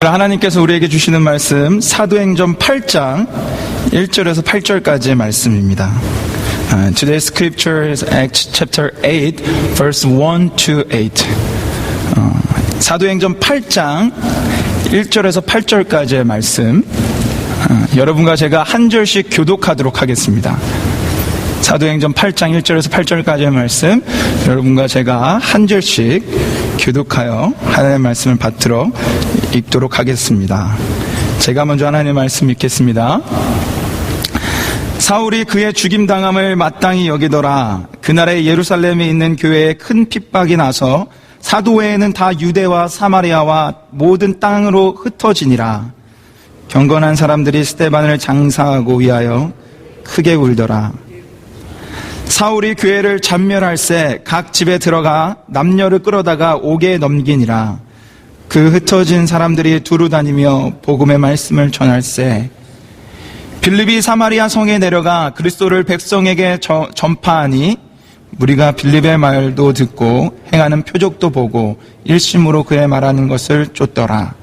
하나님께서 우리에게 주시는 말씀 사도행전 8장 1절에서 8절까지의 말씀입니다. Today's scripture is Acts chapter 8 verse 1 to 8. 사도행전 8장 1절에서 8절까지의 말씀, 여러분과 제가 한 절씩 교독하도록 하겠습니다. 사도행전 8장 1절에서 8절까지의 말씀, 여러분과 제가 한 절씩 교독하여 하나님의 말씀을 받들어 읽도록 하겠습니다. 제가 먼저 하나님의 말씀 읽겠습니다. 사울이 그의 죽임당함을 마땅히 여기더라. 그날에 예루살렘에 있는 교회에 큰 핍박이 나서 사도 외에는 다 유대와 사마리아와 모든 땅으로 흩어지니라. 경건한 사람들이 스데반을 장사하고 위하여 크게 울더라. 사울이 교회를 잔멸할새 각 집에 들어가 남녀를 끌어다가 옥에 넘기니라. 그 흩어진 사람들이 두루 다니며 복음의 말씀을 전할새 빌립이 사마리아 성에 내려가 그리스도를 백성에게 전파하니 무리가 빌립의 말도 듣고 행하는 표적도 보고 일심으로 그의 말하는 것을 쫓더라.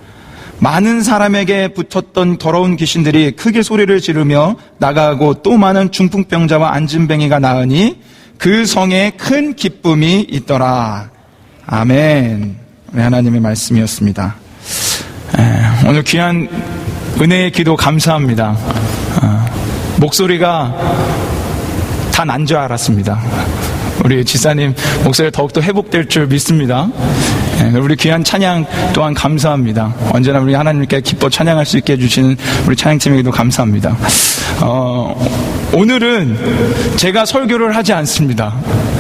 많은 사람에게 붙었던 더러운 귀신들이 크게 소리를 지르며 나가고 또 많은 중풍병자와 안진뱅이가 나으니 그 성에 큰 기쁨이 있더라. 아멘. 하나님의 말씀이었습니다. 오늘 귀한 은혜의 기도 감사합니다. 목소리가 다 난 줄 알았습니다. 우리 지사님 목소리가 더욱더 회복될 줄 믿습니다. 우리 귀한 찬양 또한 감사합니다. 언제나 우리 하나님께 기뻐 찬양할 수 있게 해주시는 우리 찬양팀에게도 감사합니다. 오늘은 제가 설교를 하지 않습니다.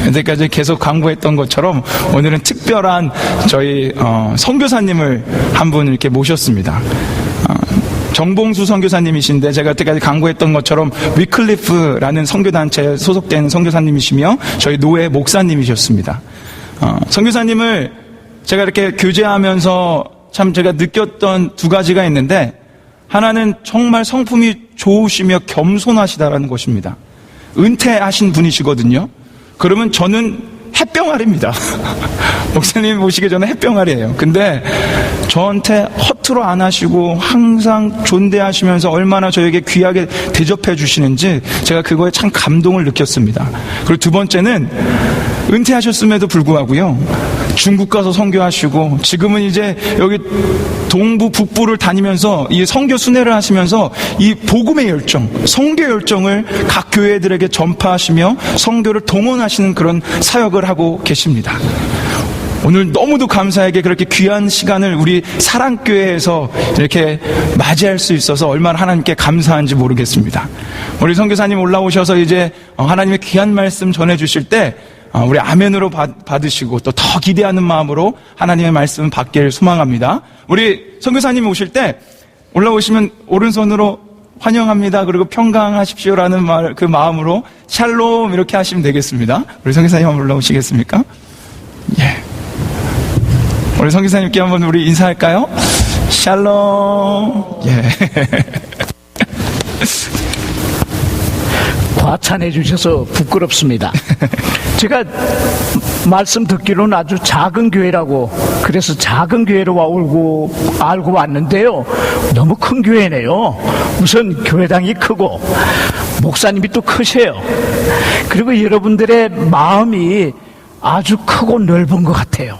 여태까지 계속 강구했던 것처럼 오늘은 특별한 저희 선교사님을 한 분 이렇게 모셨습니다. 정봉수 선교사님이신데 제가 여태까지 강구했던 것처럼 위클리프라는 선교단체에 소속된 선교사님이시며 저희 노회 목사님이셨습니다. 선교사님을 제가 이렇게 교제하면서 참 제가 느꼈던 두 가지가 있는데, 하나는 정말 성품이 좋으시며 겸손하시다라는 것입니다. 은퇴하신 분이시거든요. 그러면 저는 햇병아리입니다. 목사님 보시기에 저는 햇병아리예요. 근데 저한테 허투루 안 하시고 항상 존대하시면서 얼마나 저에게 귀하게 대접해 주시는지 제가 그거에 참 감동을 느꼈습니다. 그리고 두 번째는 은퇴하셨음에도 불구하고요, 중국 가서 선교하시고 지금은 이제 여기 동부 북부를 다니면서 이 선교 순회를 하시면서 이 복음의 열정, 선교 열정을 각 교회들에게 전파하시며 선교를 동원하시는 그런 사역을 하고 계십니다. 오늘 너무도 감사하게 그렇게 귀한 시간을 우리 사랑교회에서 이렇게 맞이할 수 있어서 얼마나 하나님께 감사한지 모르겠습니다. 우리 선교사님 올라오셔서 이제 하나님의 귀한 말씀 전해주실 때 우리 아멘으로 받으시고 또 더 기대하는 마음으로 하나님의 말씀 받기를 소망합니다. 우리 선교사님 오실 때 올라오시면 오른손으로 환영합니다, 그리고 평강하십시오라는 그 마음으로 샬롬 이렇게 하시면 되겠습니다. 우리 선교사님 한번 올라오시겠습니까? 예. 우리 선교사님께 한번 우리 인사할까요? 샬롬. 예. 과찬해 주셔서 부끄럽습니다. 제가 말씀 듣기로는 아주 작은 교회라고, 그래서 작은 교회로 알고 왔는데요, 너무 큰 교회네요. 우선 교회당이 크고 목사님이 또 크세요. 그리고 여러분들의 마음이 아주 크고 넓은 것 같아요.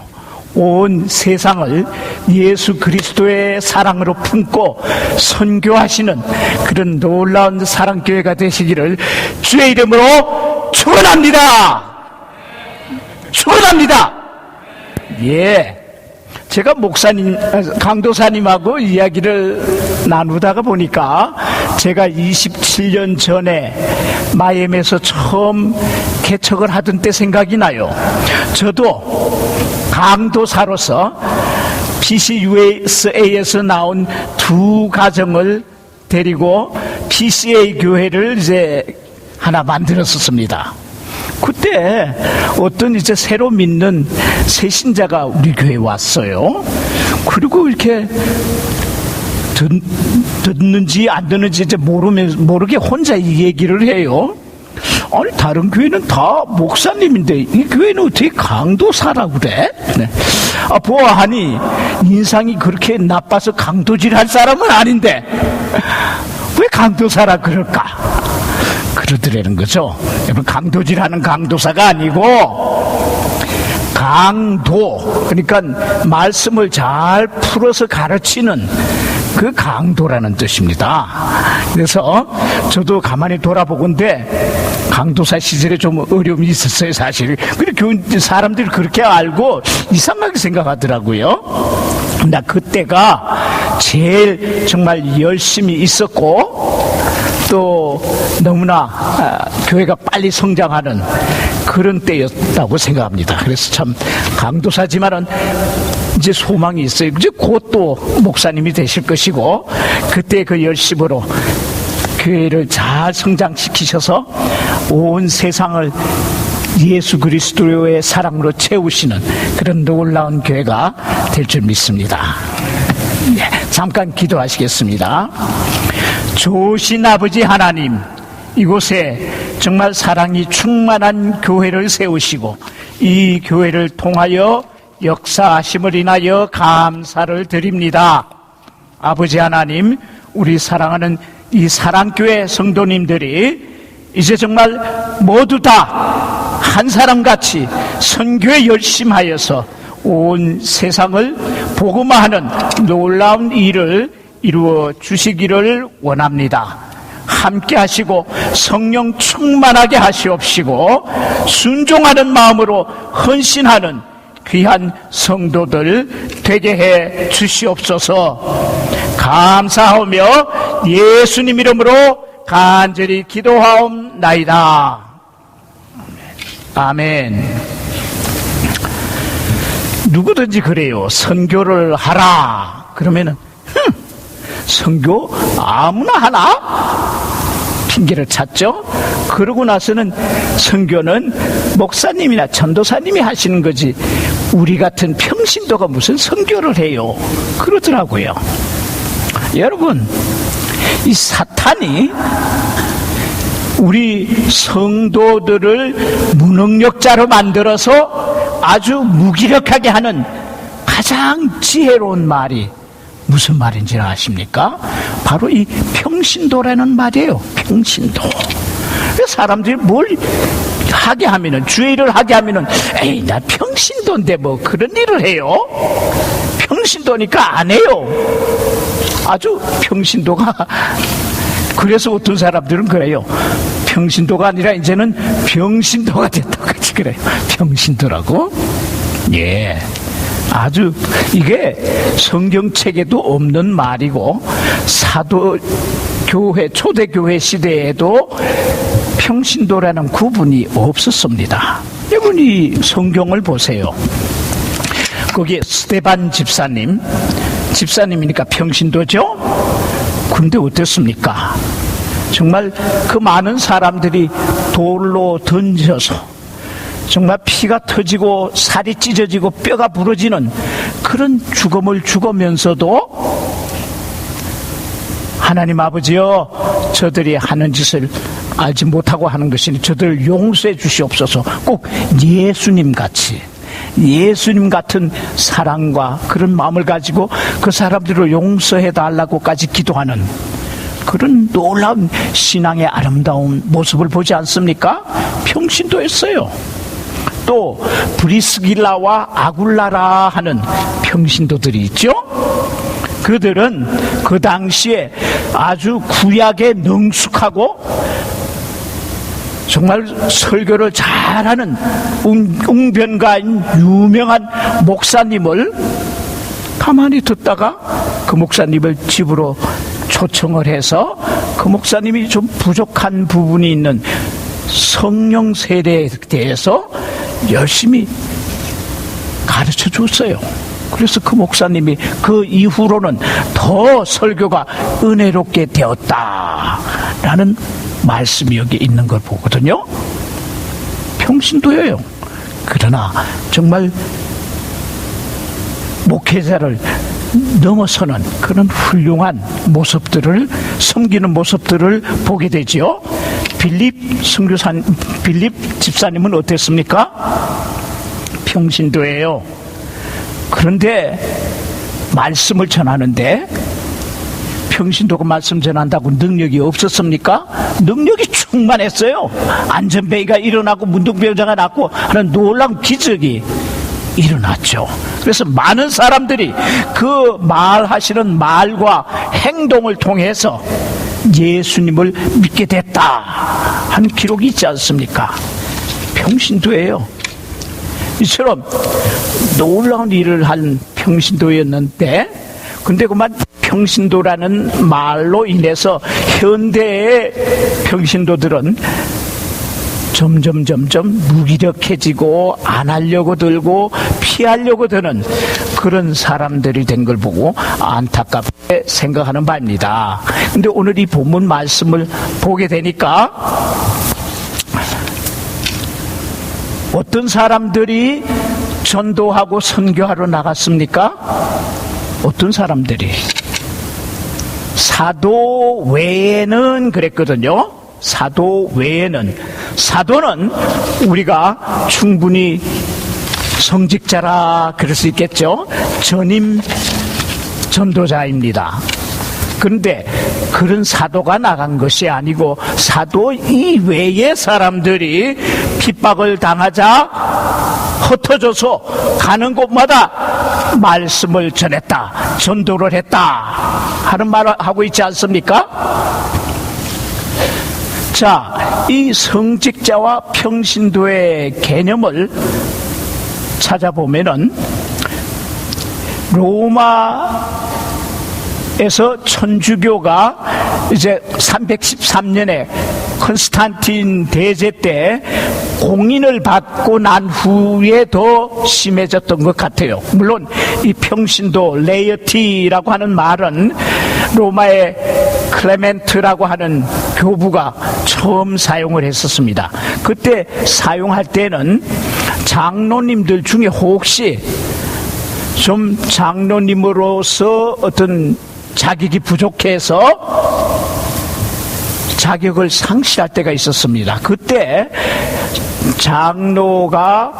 온 세상을 예수 그리스도의 사랑으로 품고 선교하시는 그런 놀라운 사랑교회가 되시기를 주의 이름으로 축원합니다. 축원합니다. 예, 제가 강도사님하고 이야기를 나누다가 보니까 제가 27년 전에 마이애미에서 처음 개척을 하던 때 생각이 나요. 저도 강도사로서 PCUSA에서 나온 두 가정을 데리고 PCA 교회를 이제 하나 만들었었습니다. 그때 어떤 이제 새로 믿는 새신자가 우리 교회에 왔어요. 그리고 이렇게 듣는지 안 듣는지 이제 모르게 혼자 이 얘기를 해요. 아니 다른 교회는 다 목사님인데 이 교회는 어떻게 강도사라고 그래? 네. 보아하니 인상이 그렇게 나빠서 강도질할 사람은 아닌데 왜 강도사라 그럴까? 그러더라는 거죠. 여러분, 강도질하는 강도사가 아니고 강도, 그러니까 말씀을 잘 풀어서 가르치는 그 강도라는 뜻입니다. 그래서 저도 가만히 돌아보건대 강도사 시절에 좀 어려움이 있었어요, 사실. 그리고 사람들이 그렇게 알고 이상하게 생각하더라고요. 나 그때가 제일 정말 열심히 있었고 또 너무나 교회가 빨리 성장하는 그런 때였다고 생각합니다. 그래서 참 강도사지만은 이제 소망이 있어요. 이제 곧 또 목사님이 되실 것이고 그때 그 열심으로 교회를 잘 성장시키셔서 온 세상을 예수 그리스도의 사랑으로 채우시는 그런 놀라운 교회가 될 줄 믿습니다. 네, 잠깐 기도하시겠습니다. 좋으신 아버지 하나님, 이곳에 정말 사랑이 충만한 교회를 세우시고 이 교회를 통하여 역사하심을 인하여 감사를 드립니다. 아버지 하나님, 우리 사랑하는 이 사랑교회 성도님들이 이제 정말 모두 다 한 사람같이 선교에 열심하여서 온 세상을 복음화하는 놀라운 일을 이루어 주시기를 원합니다. 함께 하시고 성령 충만하게 하시옵시고 순종하는 마음으로 헌신하는 귀한 성도들 되게 해 주시옵소서. 감사하며 예수님 이름으로 간절히 기도하옵나이다. 아멘. 누구든지 그래요. 선교를 하라 그러면은 선교 아무나 하나? 핑계를 찾죠. 그러고 나서는 선교는 목사님이나 전도사님이 하시는 거지 우리 같은 평신도가 무슨 선교를 해요. 그러더라고요. 여러분, 이 사탄이 우리 성도들을 무능력자로 만들어서 아주 무기력하게 하는 가장 지혜로운 말이 무슨 말인지 아십니까? 바로 이 평신도라는 말이에요. 평신도. 사람들이 뭘 하게 하면은, 주의를 하게 하면은, 에이, 나 평신도인데 뭐 그런 일을 해요? 평신도니까 안 해요. 아주 평신도가, 그래서 어떤 사람들은 그래요. 평신도가 아니라 이제는 병신도가 됐다고 같이 그래요. 평신도라고? 예. 아주 이게 성경책에도 없는 말이고 사도교회 초대교회 시대에도 평신도라는 구분이 없었습니다. 여러분이 성경을 보세요. 거기에 스데반 집사님이니까 평신도죠. 그런데 어땠습니까? 정말 그 많은 사람들이 돌로 던져서 정말 피가 터지고 살이 찢어지고 뼈가 부러지는 그런 죽음을 죽으면서도 하나님 아버지여, 저들이 하는 짓을 알지 못하고 하는 것이니 저들을 용서해 주시옵소서. 꼭 예수님 같은 사랑과 그런 마음을 가지고 그 사람들을 용서해 달라고까지 기도하는 그런 놀라운 신앙의 아름다운 모습을 보지 않습니까? 평신도였어요. 또 브리스길라와 아굴라라 하는 평신도들이 있죠. 그들은 그 당시에 아주 구약에 능숙하고 정말 설교를 잘하는 웅변가인 유명한 목사님을 가만히 듣다가 그 목사님을 집으로 초청을 해서 그 목사님이 좀 부족한 부분이 있는 성령 세례에 대해서 열심히 가르쳐 줬어요. 그래서 그 목사님이 그 이후로는 더 설교가 은혜롭게 되었다라는 말씀이 여기 있는 걸 보거든요. 평신도예요. 그러나 정말 목회자를 넘어서는 그런 훌륭한 모습들을, 섬기는 모습들을 보게 되지요. 빌립 집사님은 어땠습니까? 평신도예요. 그런데 말씀을 전하는데 평신도가 말씀 전한다고 능력이 없었습니까? 능력이 충만했어요. 안전뱅이가 일어나고 문둥병자가 낫고 하는 놀라운 기적이 일어났죠. 그래서 많은 사람들이 그 말하시는 말과 행동을 통해서 예수님을 믿게 됐다 하는 기록이 있지 않습니까? 평신도예요. 이처럼 놀라운 일을 한 평신도였는데, 근데 그만 평신도라는 말로 인해서 현대의 평신도들은 점점 무기력해지고 안 하려고 들고 피하려고 드는 그런 사람들이 된 걸 보고 안타깝게 생각하는 바입니다. 근데 오늘 이 본문 말씀을 보게 되니까 어떤 사람들이 전도하고 선교하러 나갔습니까? 어떤 사람들이? 사도 외에는 그랬거든요. 사도 외에는. 사도는 우리가 충분히 성직자라 그럴 수 있겠죠. 전임 전도자입니다. 그런데 그런 사도가 나간 것이 아니고 사도 이외의 사람들이 핍박을 당하자 흩어져서 가는 곳마다 말씀을 전했다, 전도를 했다 하는 말을 하고 있지 않습니까? 자, 이 성직자와 평신도의 개념을 찾아보면은 로마에서 천주교가 이제 313년에 컨스탄틴 대제 때 공인을 받고 난 후에 더 심해졌던 것 같아요. 물론 이 평신도 레이어티라고 하는 말은 로마의 클레멘트라고 하는 교부가 처음 사용을 했었습니다. 그때 사용할 때는 장로님들 중에 혹시 좀 장로님으로서 어떤 자격이 부족해서 자격을 상실할 때가 있었습니다. 그때 장로가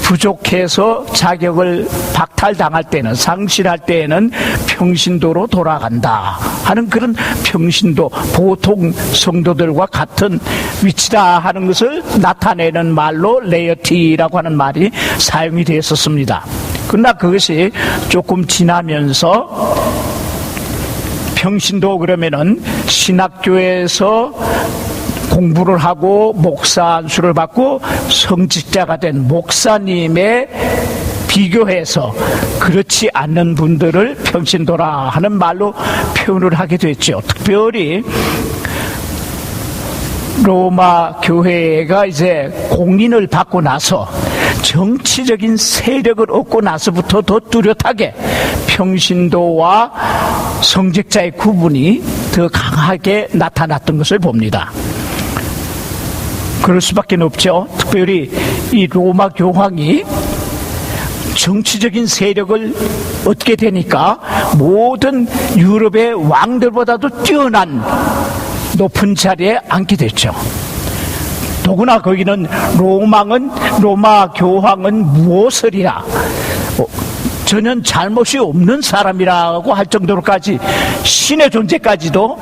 부족해서 자격을 박탈당할 때는, 상실할 때에는 평신도로 돌아간다 하는 그런 평신도, 보통 성도들과 같은 위치다 하는 것을 나타내는 말로 레이어티라고 하는 말이 사용이 되었었습니다. 그러나 그것이 조금 지나면서 평신도 그러면은 신학교에서 공부를 하고 목사 안수를 받고 성직자가 된 목사님에 비교해서 그렇지 않는 분들을 평신도라 하는 말로 표현을 하게 됐죠. 특별히 로마 교회가 이제 공인을 받고 나서 정치적인 세력을 얻고 나서부터 더 뚜렷하게 평신도와 성직자의 구분이 더 강하게 나타났던 것을 봅니다. 그럴 수밖에 없죠. 특별히 이 로마 교황이 정치적인 세력을 얻게 되니까 모든 유럽의 왕들보다도 뛰어난 높은 자리에 앉게 됐죠. 더구나 거기는 로마 교황은 무엇을이라 전혀 잘못이 없는 사람이라고 할 정도로까지 신의 존재까지도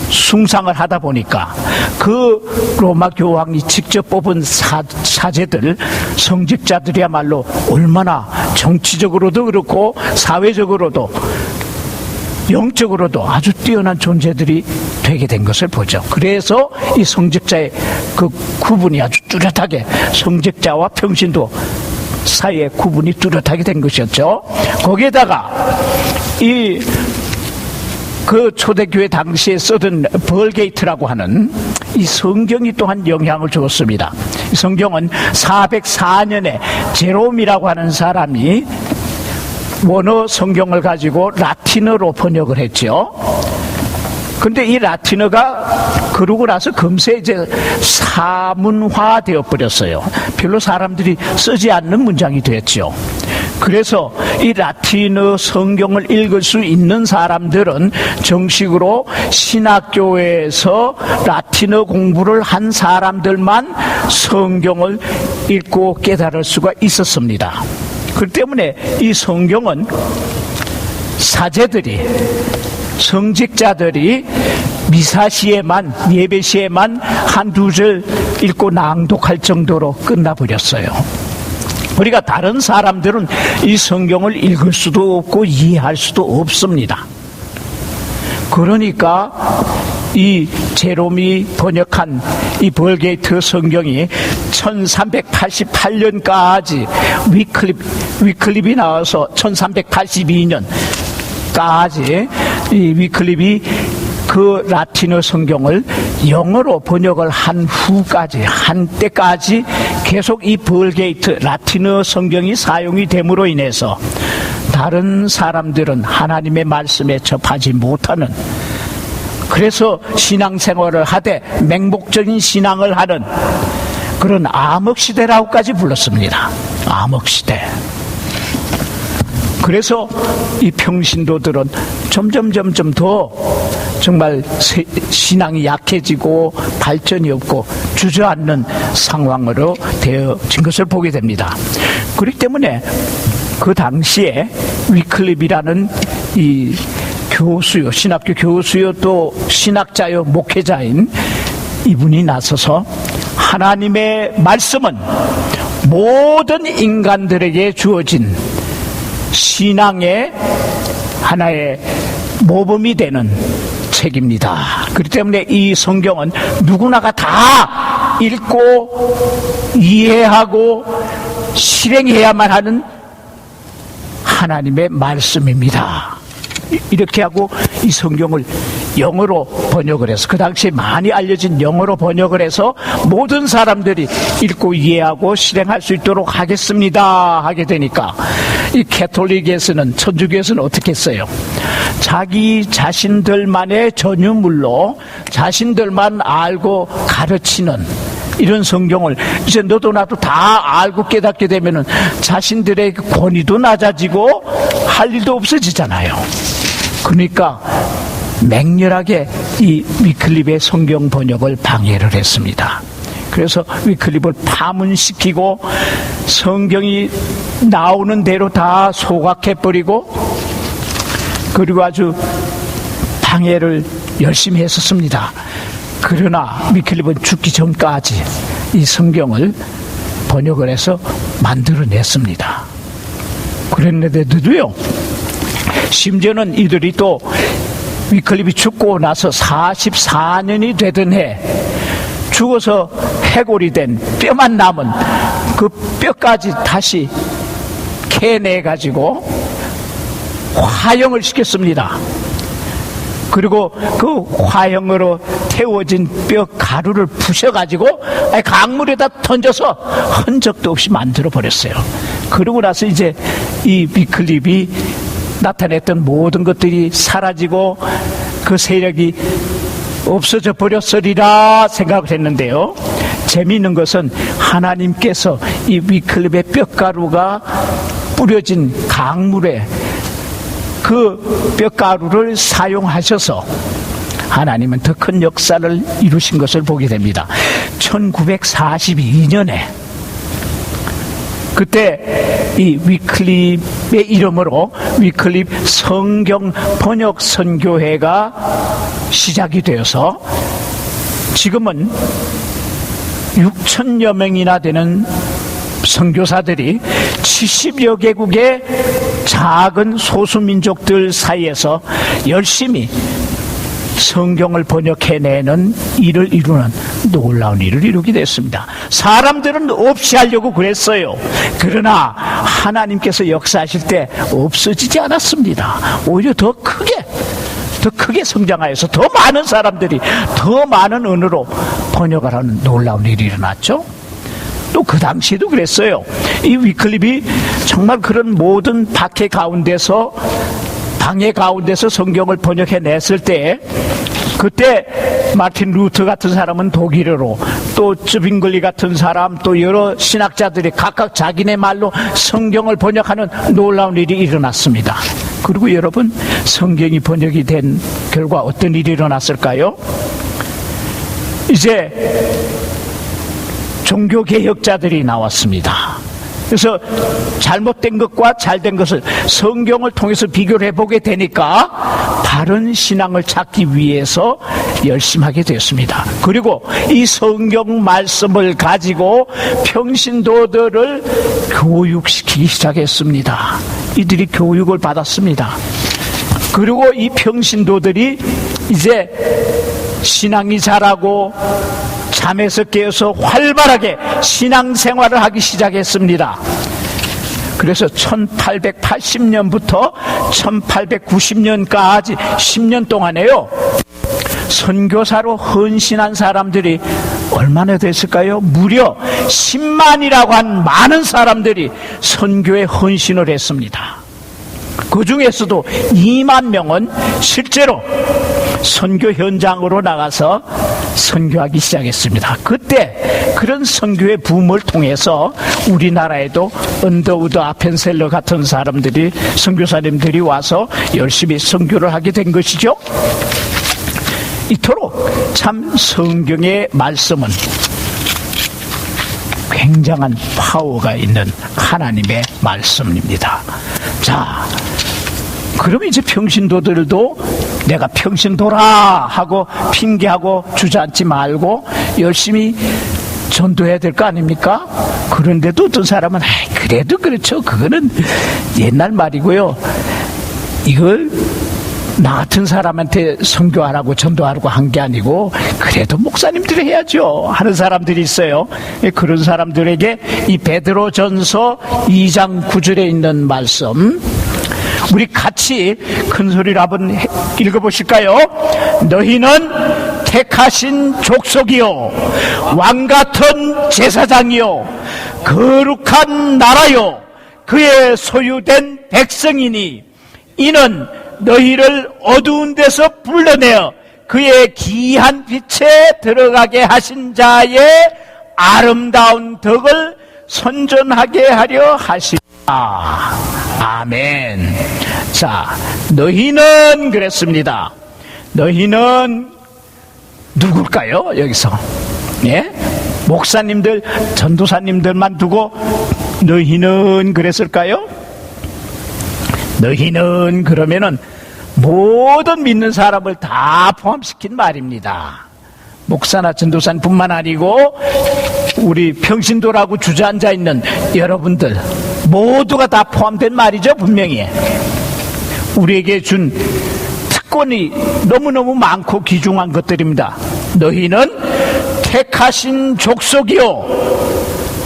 숭상을 하다 보니까 그 로마 교황이 직접 뽑은 사제들, 성직자들이야말로 얼마나 정치적으로도 그렇고 사회적으로도 영적으로도 아주 뛰어난 존재들이 되게 된 것을 보죠. 그래서 이 성직자의 그 구분이 아주 뚜렷하게, 성직자와 평신도 사이의 구분이 뚜렷하게 된 것이었죠. 거기에다가 그 초대교회 당시에 쓰던 벌게이트라고 하는 이 성경이 또한 영향을 주었습니다. 이 성경은 404년에 제롬이라고 하는 사람이 원어 성경을 가지고 라틴어로 번역을 했죠. 근데 이 라틴어가 그러고 나서 금세 이제 사문화 되어 버렸어요. 별로 사람들이 쓰지 않는 문장이 됐죠. 그래서 이 라틴어 성경을 읽을 수 있는 사람들은 정식으로 신학교에서 라틴어 공부를 한 사람들만 성경을 읽고 깨달을 수가 있었습니다. 그렇기 때문에 이 성경은 사제들이, 성직자들이 미사 시에만, 예배 시에만 한두 절 읽고 낭독할 정도로 끝나버렸어요. 우리가 다른 사람들은 이 성경을 읽을 수도 없고 이해할 수도 없습니다. 그러니까 이 제롬이 번역한 이 벌게이트 성경이 1388년까지 위클립이 나와서 1382년까지 이 위클립이 그 라틴어 성경을 영어로 번역을 한 후까지, 한때까지 계속 이 벌게이트 라틴어 성경이 사용이 됨으로 인해서 다른 사람들은 하나님의 말씀에 접하지 못하는, 그래서 신앙생활을 하되 맹목적인 신앙을 하는 그런 암흑시대라고까지 불렀습니다. 암흑시대. 그래서 이 평신도들은 점점 더 정말 신앙이 약해지고 발전이 없고 주저앉는 상황으로 되어진 것을 보게 됩니다. 그렇기 때문에 그 당시에 위클립이라는 이 교수요, 신학교 교수요, 또 신학자요, 목회자인 이분이 나서서 하나님의 말씀은 모든 인간들에게 주어진 신앙의 하나의 모범이 되는 책입니다. 그렇기 때문에 이 성경은 누구나가 다 읽고 이해하고 실행해야만 하는 하나님의 말씀입니다. 이렇게 하고 이 성경을 영어로 번역을 해서, 그 당시에 많이 알려진 영어로 번역을 해서 모든 사람들이 읽고 이해하고 실행할 수 있도록 하겠습니다 하게 되니까 이 캐톨릭에서는, 천주교에서는 어떻게 했어요? 자기 자신들만의 전유물로 자신들만 알고 가르치는 이런 성경을 이제 너도 나도 다 알고 깨닫게 되면은 자신들의 권위도 낮아지고 할 일도 없어지잖아요. 그러니까 맹렬하게 이 위클립의 성경 번역을 방해를 했습니다. 그래서 위클립을 파문시키고 성경이 나오는 대로 다 소각해버리고, 그리고 아주 방해를 열심히 했었습니다. 그러나 위클립은 죽기 전까지 이 성경을 번역을 해서 만들어냈습니다. 그랬는데도요, 심지어는 이들이 또 위클립이 죽고 나서 44년이 되던 해, 죽어서 해골이 된 뼈만 남은 그 뼈까지 다시 캐내가지고 화형을 시켰습니다. 그리고 그 화형으로 태워진 뼈 가루를 부셔가지고 강물에다 던져서 흔적도 없이 만들어 버렸어요. 그러고 나서 이제 이 위클립이 나타냈던 모든 것들이 사라지고 그 세력이 없어져 버렸으리라 생각을 했는데요, 재미있는 것은 하나님께서 이 위클립의 뼈가루가 뿌려진 강물에 그 뼈가루를 사용하셔서 하나님은 더 큰 역사를 이루신 것을 보게 됩니다. 1942년에 그때 이 위클립의 이름으로 위클립 성경 번역 선교회가 시작이 되어서 지금은 6천여 명이나 되는 선교사들이 70여 개국의 작은 소수민족들 사이에서 열심히 성경을 번역해내는 일을 이루는 놀라운 일을 이루게 됐습니다. 사람들은 없이 하려고 그랬어요. 그러나 하나님께서 역사하실 때 없어지지 않았습니다. 오히려 더 크게 성장하여서 더 많은 사람들이 더 많은 언어로 번역을 하는 놀라운 일이 일어났죠. 또 그 당시에도 그랬어요. 이 위클립이 정말 그런 모든 방해 가운데서 성경을 번역해냈을 때 그때 마틴 루터 같은 사람은 독일어로, 또 쯔빙글리 같은 사람, 또 여러 신학자들이 각각 자기네 말로 성경을 번역하는 놀라운 일이 일어났습니다. 그리고 여러분, 성경이 번역이 된 결과 어떤 일이 일어났을까요? 이제 종교개혁자들이 나왔습니다. 그래서 잘못된 것과 잘된 것을 성경을 통해서 비교를 해보게 되니까 바른 신앙을 찾기 위해서 열심히 하게 되었습니다. 그리고 이 성경 말씀을 가지고 평신도들을 교육시키기 시작했습니다. 이들이 교육을 받았습니다. 그리고 이 평신도들이 이제 신앙이 자라고 잠에서 깨어서 활발하게 신앙생활을 하기 시작했습니다. 그래서 1880년부터 1890년까지 10년 동안에요, 선교사로 헌신한 사람들이 얼마나 됐을까요? 무려 10만이라고 한 많은 사람들이 선교에 헌신을 했습니다. 그 중에서도 2만 명은 실제로 선교 현장으로 나가서 선교하기 시작했습니다. 그때 그런 선교의 붐을 통해서 우리나라에도 언더우드 아펜셀러 같은 사람들이, 선교사님들이 와서 열심히 선교를 하게 된 것이죠. 이토록 참 성경의 말씀은 굉장한 파워가 있는 하나님의 말씀입니다. 자, 그럼 이제 평신도들도 내가 평신도라 하고 핑계하고 주저앉지 말고 열심히 전도해야 될 거 아닙니까? 그런데도 어떤 사람은 그래도 그렇죠, 그거는 옛날 말이고요, 이걸 나 같은 사람한테 선교하라고 전도하라고 한 게 아니고 그래도 목사님들이 해야죠 하는 사람들이 있어요. 그런 사람들에게 이 베드로전서 2장 9절에 있는 말씀, 우리 같이 큰 소리로 한번 읽어보실까요? 너희는 택하신 족속이요, 왕같은 제사장이요, 거룩한 나라요, 그의 소유된 백성이니 이는 너희를 어두운 데서 불러내어 그의 귀한 빛에 들어가게 하신 자의 아름다운 덕을 선전하게 하려 하시라. 아멘. 자, 너희는 그랬습니다. 너희는 누굴까요? 여기서 예? 목사님들, 전도사님들만 두고 너희는 그랬을까요? 너희는 그러면은 모든 믿는 사람을 다 포함시킨 말입니다. 목사나 전도사뿐만 아니고 우리 평신도라고 주저앉아 있는 여러분들 모두가 다 포함된 말이죠. 분명히 우리에게 준 특권이 너무너무 많고 귀중한 것들입니다. 너희는 택하신 족속이요,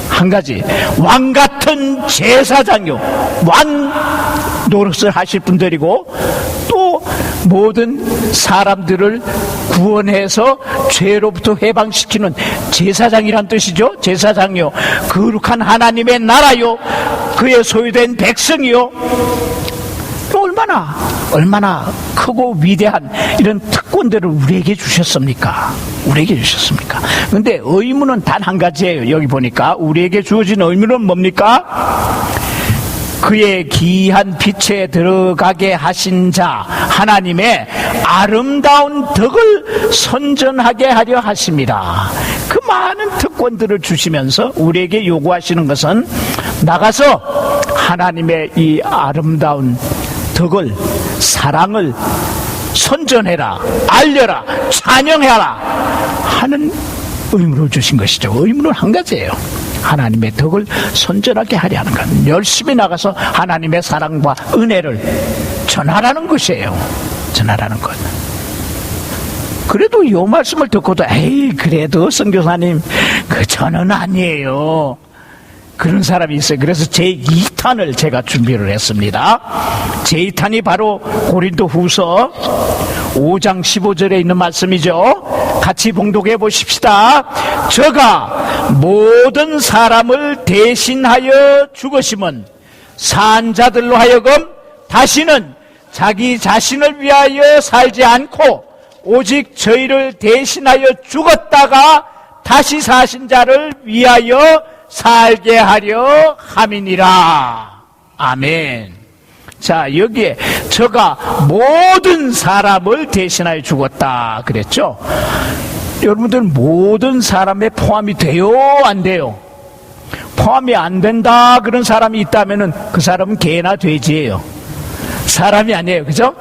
한 가지 왕같은 제사장이요, 왕 노릇을 하실 분들이고, 또 모든 사람들을 구원해서 죄로부터 해방시키는 제사장이란 뜻이죠. 제사장이요, 거룩한 하나님의 나라요, 그의 소유된 백성이요. 또 얼마나 크고 위대한 이런 특권들을 우리에게 주셨습니까? 우리에게 주셨습니까? 근데 의무는 단 한 가지예요. 여기 보니까 우리에게 주어진 의무는 뭡니까? 그의 귀한 빛에 들어가게 하신 자 하나님의 아름다운 덕을 선전하게 하려 하십니다. 그 많은 특권들을 주시면서 우리에게 요구하시는 것은 나가서 하나님의 이 아름다운 덕을, 사랑을 선전해라, 알려라, 찬양해라 하는 의무를 주신 것이죠. 의무는 한 가지예요. 하나님의 덕을 선전하게 하려 하는 것, 열심히 나가서 하나님의 사랑과 은혜를 전하라는 것이에요. 전하라는 것. 그래도 이 말씀을 듣고도 그래도 선교사님 저는 아니에요, 그런 사람이 있어요. 그래서 제2탄을 제가 준비를 했습니다. 제2탄이 바로 고린도 후서 5장 15절에 있는 말씀이죠. 같이 봉독해 보십시다. 저가 모든 사람을 대신하여 죽으심은 산 자들로 하여금 다시는 자기 자신을 위하여 살지 않고 오직 저희를 대신하여 죽었다가 다시 사신 자를 위하여 살게 하려 함이니라. 아멘. 자, 여기에 저가 모든 사람을 대신하여 죽었다 그랬죠. 여러분들 모든 사람에 포함이 돼요, 안 돼요? 포함이 안 된다 그런 사람이 있다면은 그 사람은 개나 돼지예요. 사람이 아니에요. 그죠?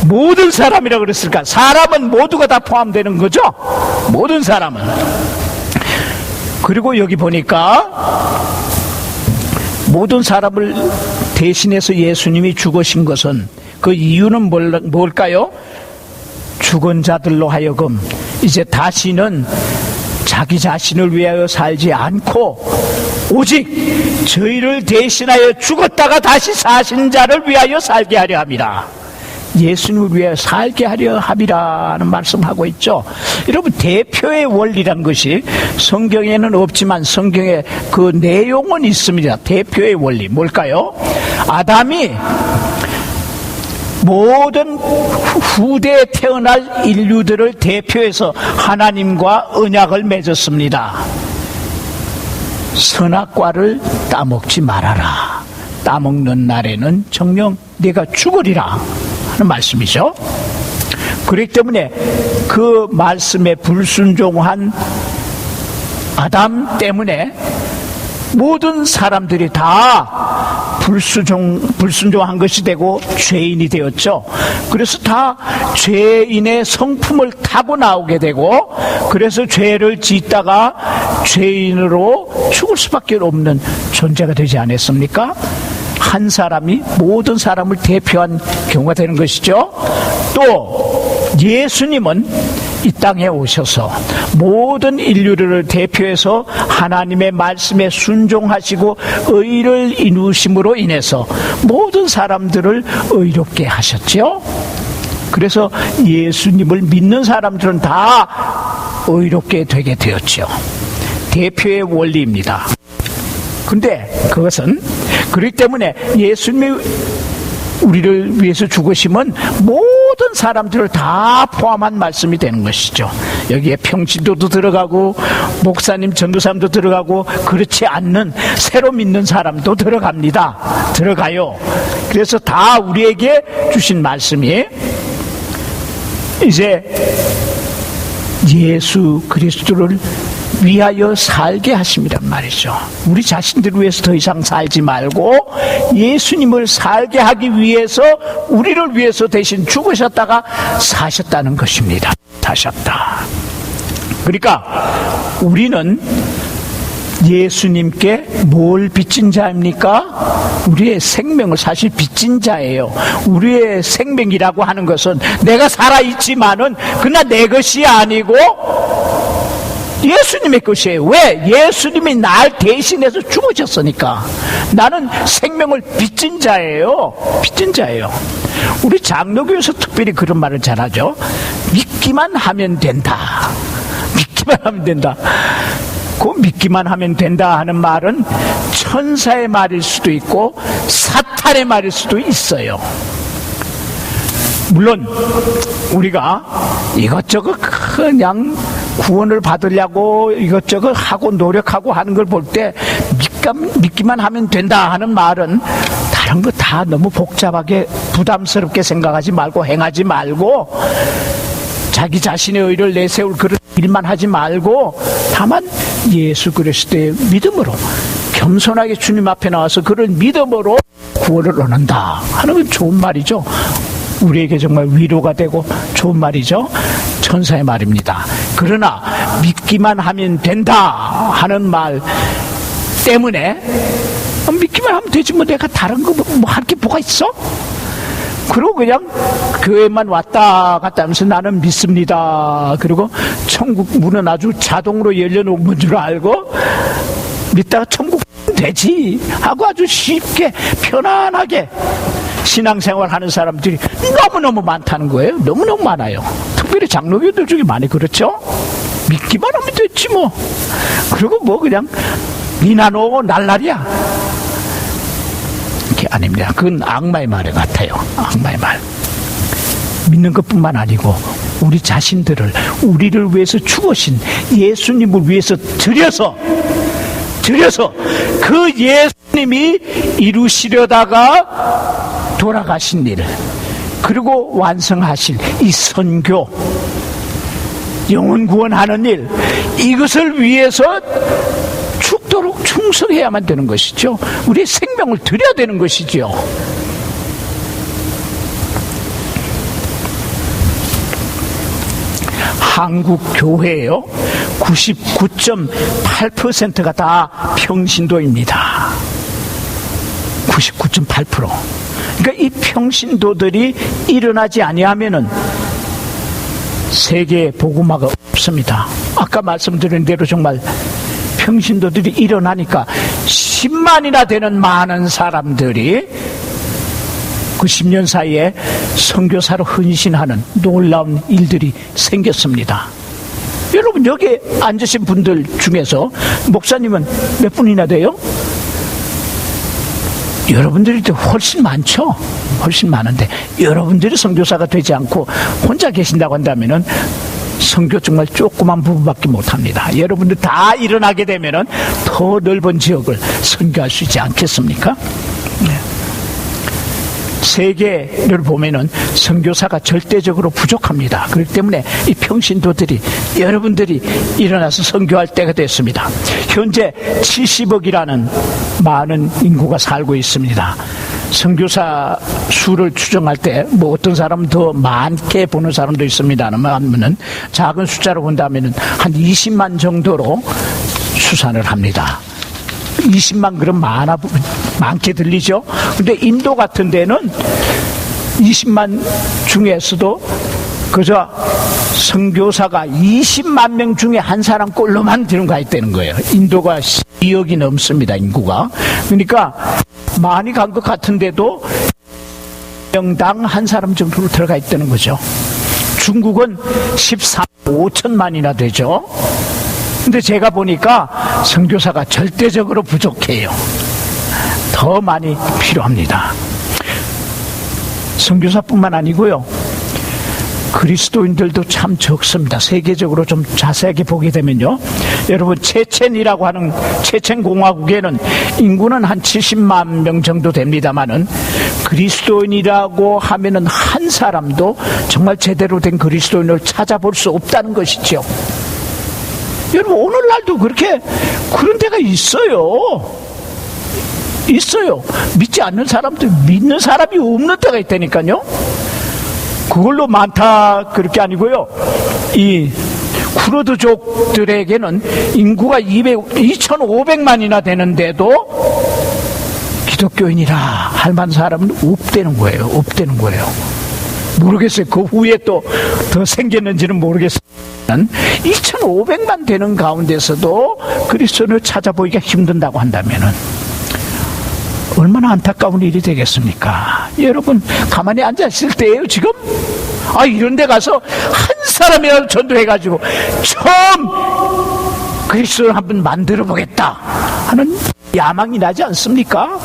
모든 사람이라고 그랬을까? 사람은 모두가 다 포함되는 거죠? 모든 사람은. 그리고 여기 보니까 모든 사람을 대신해서 예수님이 죽으신 것은 그 이유는 뭘까요? 죽은 자들로 하여금 이제 다시는 자기 자신을 위하여 살지 않고 오직 저희를 대신하여 죽었다가 다시 사신 자를 위하여 살게 하려 함이라. 예수님을 위하여 살게 하려 함이라는 말씀하고 있죠. 여러분, 대표의 원리란 것이 성경에는 없지만 성경에 그 내용은 있습니다. 대표의 원리 뭘까요? 아담이 모든 후대에 태어날 인류들을 대표해서 하나님과 언약을 맺었습니다. 선악과를 따먹지 말아라. 따먹는 날에는 정녕 네가 죽으리라 하는 말씀이죠. 그렇기 때문에 그 말씀에 불순종한 아담 때문에 모든 사람들이 다 불순종한 것이 되고 죄인이 되었죠. 그래서 다 죄인의 성품을 타고 나오게 되고, 그래서 죄를 짓다가 죄인으로 죽을 수밖에 없는 존재가 되지 않았습니까? 한 사람이 모든 사람을 대표한 경우가 되는 것이죠. 또 예수님은 이 땅에 오셔서 모든 인류를 대표해서 하나님의 말씀에 순종하시고 의를 이루심으로 인해서 모든 사람들을 의롭게 하셨죠. 그래서 예수님을 믿는 사람들은 다 의롭게 되게 되었죠. 대표의 원리입니다. 근데 그것은 그렇기 때문에 예수님이 우리를 위해서 죽으심은 모든 사람들을 다 포함한 말씀이 되는 것이죠. 여기에 평신도도 들어가고 목사님, 전도사님도 들어가고 그렇지 않는 새로 믿는 사람도 들어갑니다. 들어가요. 그래서 다 우리에게 주신 말씀이 이제 예수 그리스도를 위하여 살게 하심이란 말이죠. 우리 자신들을 위해서 더 이상 살지 말고 예수님을 살게 하기 위해서 우리를 위해서 대신 죽으셨다가 사셨다는 것입니다. 사셨다. 그러니까 우리는 예수님께 뭘 빚진 자입니까? 우리의 생명을 사실 빚진 자예요. 우리의 생명이라고 하는 것은 내가 살아있지만은 그러나 내 것이 아니고 예수님의 것이에요. 왜? 예수님이 날 대신해서 죽으셨으니까. 나는 생명을 빚진 자예요. 빚진 자예요. 우리 장로교에서 특별히 그런 말을 잘하죠. 믿기만 하면 된다. 믿기만 하면 된다. 그 믿기만 하면 된다 하는 말은 천사의 말일 수도 있고 사탄의 말일 수도 있어요. 물론 우리가 이것저것 그냥 구원을 받으려고 이것저것 하고 노력하고 하는 걸 볼 때 믿기만 하면 된다 하는 말은 다른 거 다 너무 복잡하게 부담스럽게 생각하지 말고 행하지 말고 자기 자신의 의를 내세울 그런 일만 하지 말고 다만 예수 그리스도의 믿음으로 겸손하게 주님 앞에 나와서 그런 믿음으로 구원을 얻는다 하는 건 좋은 말이죠. 우리에게 정말 위로가 되고 좋은 말이죠. 천사의 말입니다. 그러나 믿기만 하면 된다 하는 말 때문에 믿기만 하면 되지 뭐 내가 다른 거 뭐 할 게 뭐가 있어? 그리고 그냥 교회만 왔다 갔다 하면서 나는 믿습니다. 그리고 천국 문은 아주 자동으로 열려놓은 줄 알고 믿다가 천국 되지 하고 아주 쉽게 편안하게 신앙생활 하는 사람들이 너무너무 많다는 거예요. 너무너무 많아요. 특별히 장로교들 중에 많이 그렇죠. 믿기만 하면 됐지 뭐. 그리고 뭐 그냥 니나노 날라리야. 그게 아닙니다. 그건 악마의 말 같아요. 악마의 말. 믿는 것뿐만 아니고 우리 자신들을 우리를 위해서 죽으신 예수님을 위해서 드려서 그 예수님이 이루시려다가 돌아가신 일, 그리고 완성하실 이 선교, 영혼 구원하는 일, 이것을 위해서 죽도록 충성해야만 되는 것이죠. 우리의 생명을 드려야 되는 것이죠. 한국 교회요 99.8%가 다 평신도입니다. 99.8%. 그러니까 이 평신도들이 일어나지 아니하면은 세계에 복음화가 없습니다. 아까 말씀드린 대로 정말 평신도들이 일어나니까 10만이나 되는 많은 사람들이 그 10년 사이에 선교사로 헌신하는 놀라운 일들이 생겼습니다. 여러분, 여기 앉으신 분들 중에서 목사님은 몇 분이나 돼요? 여러분들이 훨씬 많죠? 훨씬 많은데, 여러분들이 선교사가 되지 않고 혼자 계신다고 한다면은 선교 정말 조그만 부분밖에 못합니다. 여러분들 다 일어나게 되면은 더 넓은 지역을 선교할 수 있지 않겠습니까? 네. 세계를 보면은 선교사가 절대적으로 부족합니다. 그렇기 때문에 이 평신도들이, 여러분들이 일어나서 선교할 때가 됐습니다. 현재 70억이라는 많은 인구가 살고 있습니다. 선교사 수를 추정할 때 뭐 어떤 사람은 더 많게 보는 사람도 있습니다만은 작은 숫자로 본다면은 한 20만 정도로 추산을 합니다. 20만 그럼 많게 들리죠? 근데 인도 같은 데는 20만 중에서도 그저 선교사가 20만 명 중에 한 사람 꼴로만 들어가 있다는 거예요. 인도가 2억이 넘습니다, 인구가. 그러니까 많이 간 것 같은데도 명당 한 사람 정도로 들어가 있다는 거죠. 중국은 14만 5천만이나 되죠. 근데 제가 보니까 선교사가 절대적으로 부족해요. 더 많이 필요합니다. 선교사뿐만 아니고요, 그리스도인들도 참 적습니다. 세계적으로 좀 자세하게 보게 되면요, 여러분, 체첸이라고 하는 체첸 공화국에는 인구는 한 70만 명 정도 됩니다만은 그리스도인이라고 하면은 한 사람도 정말 제대로 된 그리스도인을 찾아볼 수 없다는 것이죠. 여러분, 오늘날도 그런 데가 있어요. 믿지 않는 사람들, 믿는 사람이 없는 때가 있다니까요. 그걸로 많다 그렇게 아니고요, 이 쿠르드족들에게는 인구가 2,500만이나 되는데도 기독교인이라 할 만한 사람은 없다는 거예요. 모르겠어요. 그 후에 또 더 생겼는지는 모르겠어요. 2,500만 되는 가운데서도 그리스도인을 찾아보기가 힘든다고 한다면은 얼마나 안타까운 일이 되겠습니까? 여러분, 가만히 앉아있을 때예요, 지금? 이런 데 가서 한 사람이라도 전도해가지고 처음 그리스도를 한번 만들어 보겠다 하는 야망이 나지 않습니까?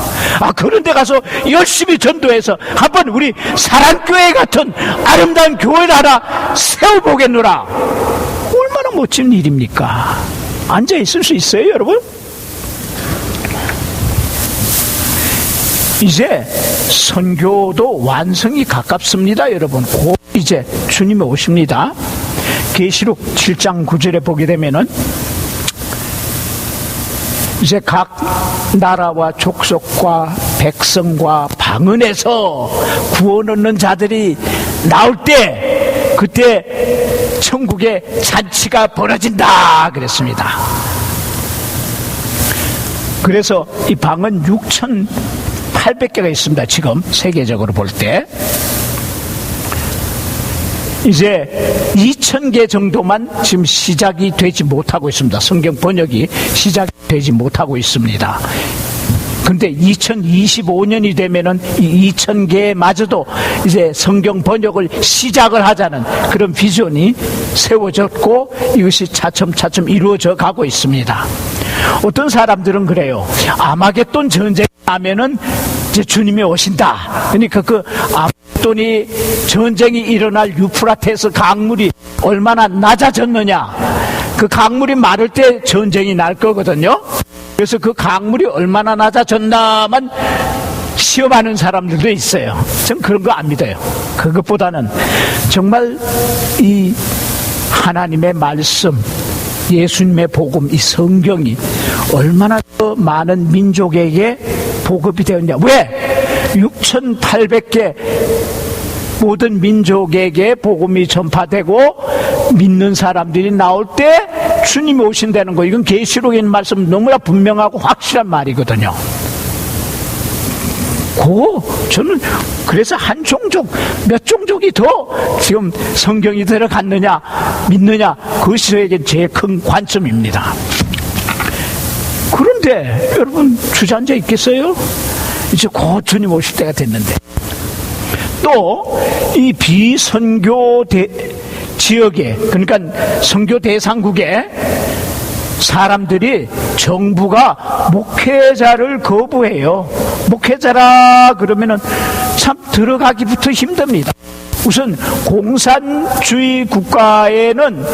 그런 데 가서 열심히 전도해서 한번 우리 사랑교회 같은 아름다운 교회를 하나 세워보겠노라. 얼마나 멋진 일입니까? 앉아있을 수 있어요, 여러분? 이제 선교도 완성이 가깝습니다, 여러분. 곧 이제 주님이 오십니다. 계시록 7장 9절에 보게 되면은 이제 각 나라와 족속과 백성과 방언에서 구원 얻는 자들이 나올 때, 그때 천국의 잔치가 벌어진다 그랬습니다. 그래서 이 방언 6,800개가 있습니다. 지금 세계적으로 볼 때 이제 2,000개 정도만 지금 시작이 되지 못하고 있습니다. 성경 번역이 시작이 되지 못하고 있습니다. 근데 2025년이 되면은 이 2,000개마저도 이제 성경 번역을 시작을 하자는 그런 비전이 세워졌고, 이것이 차츰차츰 이루어져 가고 있습니다. 어떤 사람들은 그래요. 아마겟돈 전쟁 하면은 이제 주님이 오신다. 그러니까 그 했더니 전쟁이 일어날 유프라테스 강물이 얼마나 낮아졌느냐. 그 강물이 마를 때 전쟁이 날 거거든요. 그래서 그 강물이 얼마나 낮아졌나만 시험하는 사람들도 있어요. 전 그런 거 안 믿어요. 그것보다는 정말 이 하나님의 말씀, 예수님의 복음, 이 성경이 얼마나 더 많은 민족에게 보급이 되었냐. 왜? 6,800개 모든 민족에게 복음이 전파되고 믿는 사람들이 나올 때 주님이 오신다는 거, 이건 계시록에 있는 말씀 너무나 분명하고 확실한 말이거든요. 저는 그래서 한 종족, 몇 종족이 더 지금 성경이 들어갔느냐 믿느냐, 그것이 저에게 제일 큰 관점입니다. 그런데 여러분 주저앉아 있겠어요? 이제 곧 주님 오실 때가 됐는데, 또 이 비선교 지역에, 그러니까 선교 대상국에 사람들이 정부가 목회자를 거부해요. 목회자라 그러면은 참 들어가기부터 힘듭니다. 우선 공산주의 국가에는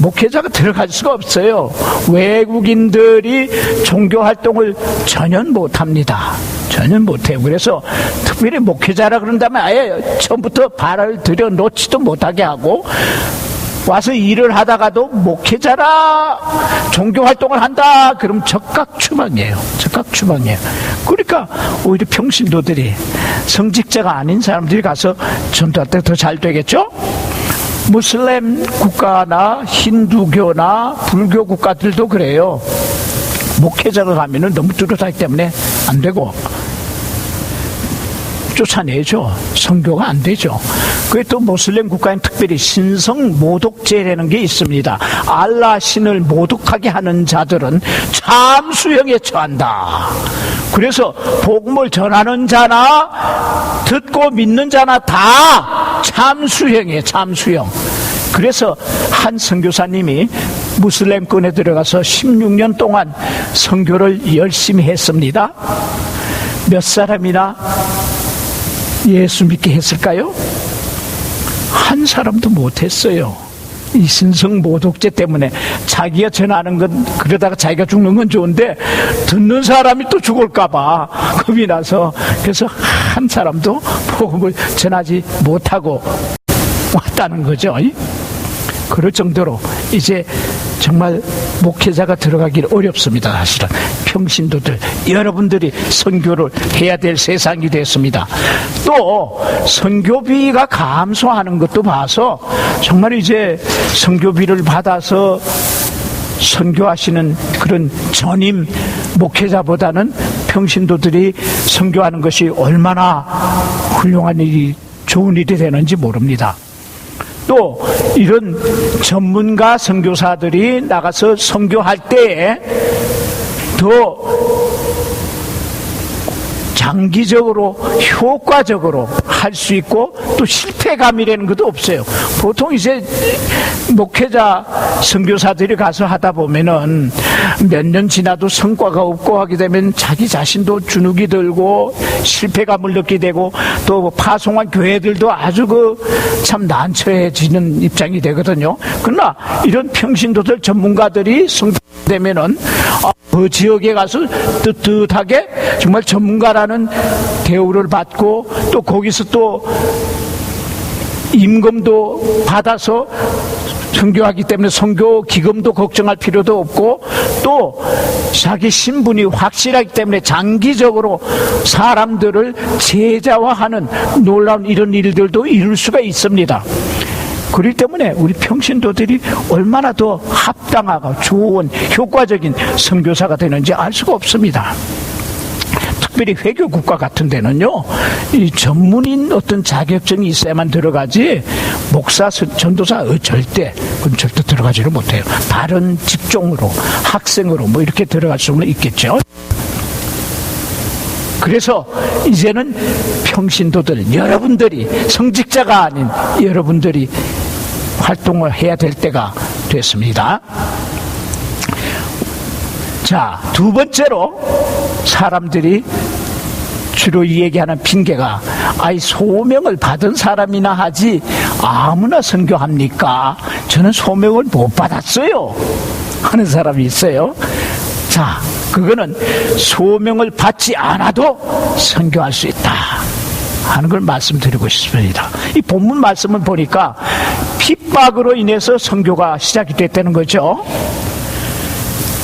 목회자가 들어갈 수가 없어요. 외국인들이 종교 활동을 전혀 못합니다. 전혀 못해요. 그래서 특별히 목회자라 그런다면 아예 처음부터 발을 들여 놓지도 못하게 하고, 와서 일을 하다가도 목회자라 종교 활동을 한다 그럼 적각추방이에요. 적각추방이에요. 그러니까 오히려 평신도들이, 성직자가 아닌 사람들이 가서 전도할 때 더 잘 되겠죠? 무슬림 국가나 힌두교나 불교 국가들도 그래요. 목회자가 가면은 너무 뚜렷하기 때문에 안 되고 쫓아내죠. 선교가 안 되죠. 그게 또 모슬렘 국가엔 특별히 신성 모독죄라는 게 있습니다. 알라 신을 모독하게 하는 자들은 참수형에 처한다. 그래서 복음을 전하는 자나 듣고 믿는 자나 다 참수형이에요. 참수형. 그래서 한 선교사님이 무슬림권에 들어가서 16년 동안 선교를 열심히 했습니다. 몇 사람이나 예수 믿게 했을까요? 한 사람도 못했어요. 이 신성 모독죄 때문에. 자기가 전하는 건, 그러다가 자기가 죽는 건 좋은데 듣는 사람이 또 죽을까봐 겁이 나서, 그래서 한 사람도 복음을 전하지 못하고 왔다는 거죠. 그럴 정도로 이제 정말 목회자가 들어가기 어렵습니다. 사실은 평신도들 여러분들이 선교를 해야 될 세상이 됐습니다. 또 선교비가 감소하는 것도 봐서 정말 이제 선교비를 받아서 선교하시는 그런 전임 목회자보다는 평신도들이 선교하는 것이 얼마나 훌륭한 일이, 좋은 일이 되는지 모릅니다. 또 이런 전문가 선교사들이 나가서 선교할 때에 더 장기적으로 효과적으로 할 수 있고, 또 실패감이라는 것도 없어요. 보통 이제 목회자 선교사들이 가서 하다 보면은 몇 년 지나도 성과가 없고 하게 되면 자기 자신도 주눅이 들고 실패감을 느끼게 되고, 또 파송한 교회들도 아주 참 난처해지는 입장이 되거든요. 그러나 이런 평신도들 전문가들이 선교되면은 그 지역에 가서 뜨뜻하게 정말 전문가라는 대우를 받고, 또 거기서 또 임금도 받아서 선교하기 때문에 선교 기금도 걱정할 필요도 없고, 또 자기 신분이 확실하기 때문에 장기적으로 사람들을 제자화하는 놀라운 이런 일들도 이룰 수가 있습니다. 그렇기 때문에 우리 평신도들이 얼마나 더 합당하고 좋은 효과적인 선교사가 되는지 알 수가 없습니다. 특별히 회교 국가 같은 데는요, 이 전문인 어떤 자격증이 있어야만 들어가지, 목사, 전도사 절대 들어가지를 못해요. 다른 직종으로, 학생으로 뭐 이렇게 들어갈 수는 있겠죠. 그래서 이제는 평신도들, 여러분들이, 성직자가 아닌 여러분들이 활동을 해야 될 때가 됐습니다. 자, 두 번째로 사람들이 주로 이 얘기하는 핑계가 소명을 받은 사람이나 하지 아무나 선교합니까? 저는 소명을 못 받았어요 하는 사람이 있어요. 자, 그거는 소명을 받지 않아도 선교할 수 있다 하는 걸 말씀드리고 싶습니다. 이 본문 말씀을 보니까 핍박으로 인해서 선교가 시작이 됐다는 거죠.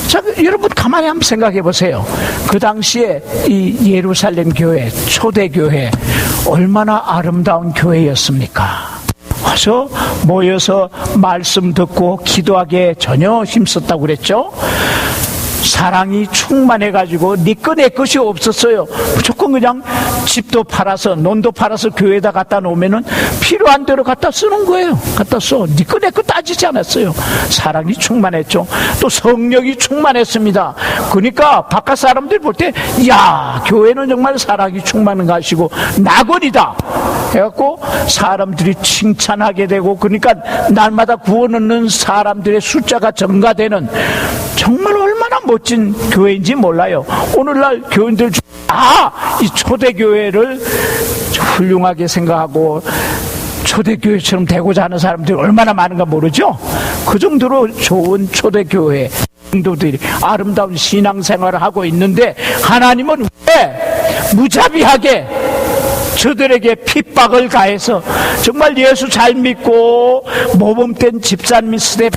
자, 여러분 가만히 한번 생각해 보세요. 그 당시에 이 예루살렘 교회, 초대교회 얼마나 아름다운 교회였습니까? 와서 모여서 말씀 듣고 기도하기에 전혀 힘썼다고 그랬죠. 사랑이 충만해가지고 네 거 내 것이 없었어요. 무조건 그냥 집도 팔아서 논도 팔아서 교회에다 갖다 놓으면은 필요한 대로 갖다 쓰는 거예요. 갖다 써. 네 거 내 거 따지지 않았어요. 사랑이 충만했죠. 또 성령이 충만했습니다. 그러니까 바깥 사람들이 볼 때 야, 교회는 정말 사랑이 충만한 것이고 낙원이다 해갖고 사람들이 칭찬하게 되고, 그러니까 날마다 구원 얻는 사람들의 숫자가 증가되는, 정말 얼마나 멋진 교회인지 몰라요. 오늘날 교인들 중에 이 초대교회를 훌륭하게 생각하고 초대교회처럼 되고자 하는 사람들이 얼마나 많은가 모르죠. 그 정도로 좋은 초대교회 성도들이 아름다운 신앙생활을 하고 있는데, 하나님은 왜 무자비하게 저들에게 핍박을 가해서 정말 예수 잘 믿고 모범된 집사님이 스텝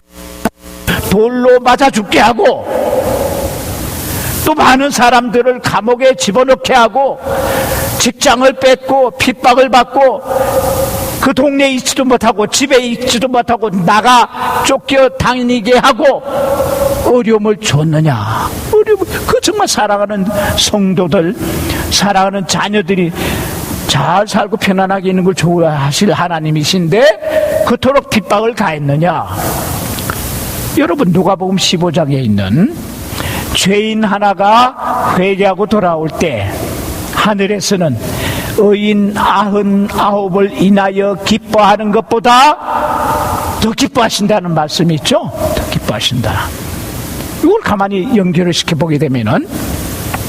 돌로 맞아 죽게 하고, 또 많은 사람들을 감옥에 집어넣게 하고, 직장을 뺏고 핍박을 받고, 그 동네에 있지도 못하고 집에 있지도 못하고 나가 쫓겨 다니게 하고 어려움을 줬느냐? 그 정말 사랑하는 성도들, 사랑하는 자녀들이 잘 살고 편안하게 있는 걸 좋아하실 하나님이신데 그토록 핍박을 가했느냐? 여러분, 누가복음 15장에 있는 죄인 하나가 회개하고 돌아올 때 하늘에서는 의인 99을 인하여 기뻐하는 것보다 더 기뻐하신다는 말씀이 있죠. 더 기뻐하신다. 이걸 가만히 연결을 시켜보게 되면은,